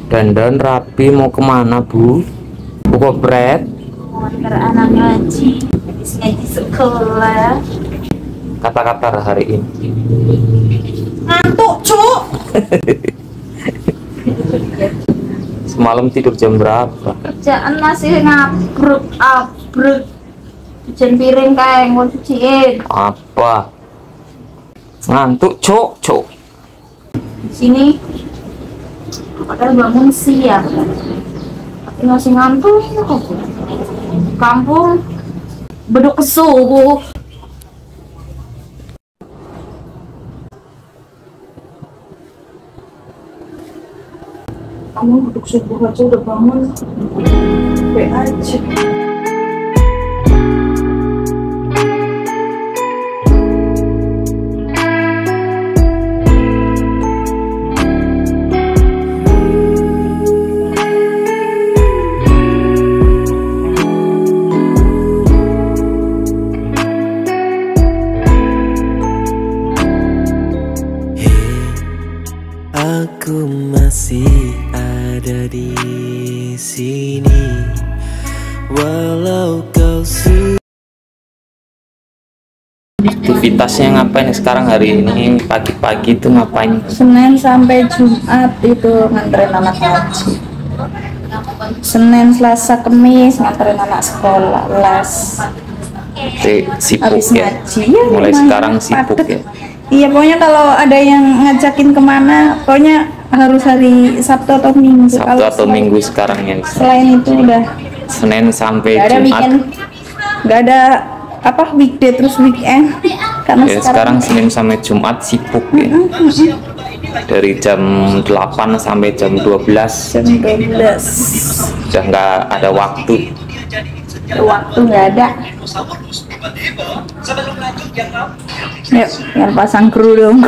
Dandan rapi mau kemana Bu? Buka bread? Mau antar anak ngaji, habis ngaji sekolah. Kata-kata hari ini. Ngantuk cuk. Semalam tidur jam berapa? Kerjaan masih ngabruk. Cucian piring kayak mau cuciin. Apa? Ngantuk cuk. Di sini padahal bangun siang tapi masih ngantuk. Kampung beduk kesubuh. Kamu beduk subuh aja udah bangun. Be aja. Aku masih ada di sini, walau kau Aktivitasnya ngapain sekarang hari ini? Pagi-pagi itu ngapain? Senin sampai Jumat itu nganterin anak ngaji. Senin, Selasa, Kamis nganterin anak sekolah les. Sibuk Habis ya? ngaji ya, Mulai lumayan sekarang sibuk padet. ya? Iya, pokoknya kalau ada yang ngajakin kemana, pokoknya harus hari Sabtu atau Minggu. Sabtu Kalau atau Minggu sekarang ya? selain itu udah Senin sampai nggak ada Jumat. weekend, nggak ada apa weekday terus weekend. Karena Ya, sekarang Senin sampai Jumat sibuk ya? Dari jam 8 sampai jam 12 jam 12 udah nggak ada waktu. waktu nggak ada. Yuk, yang pasang kru dong.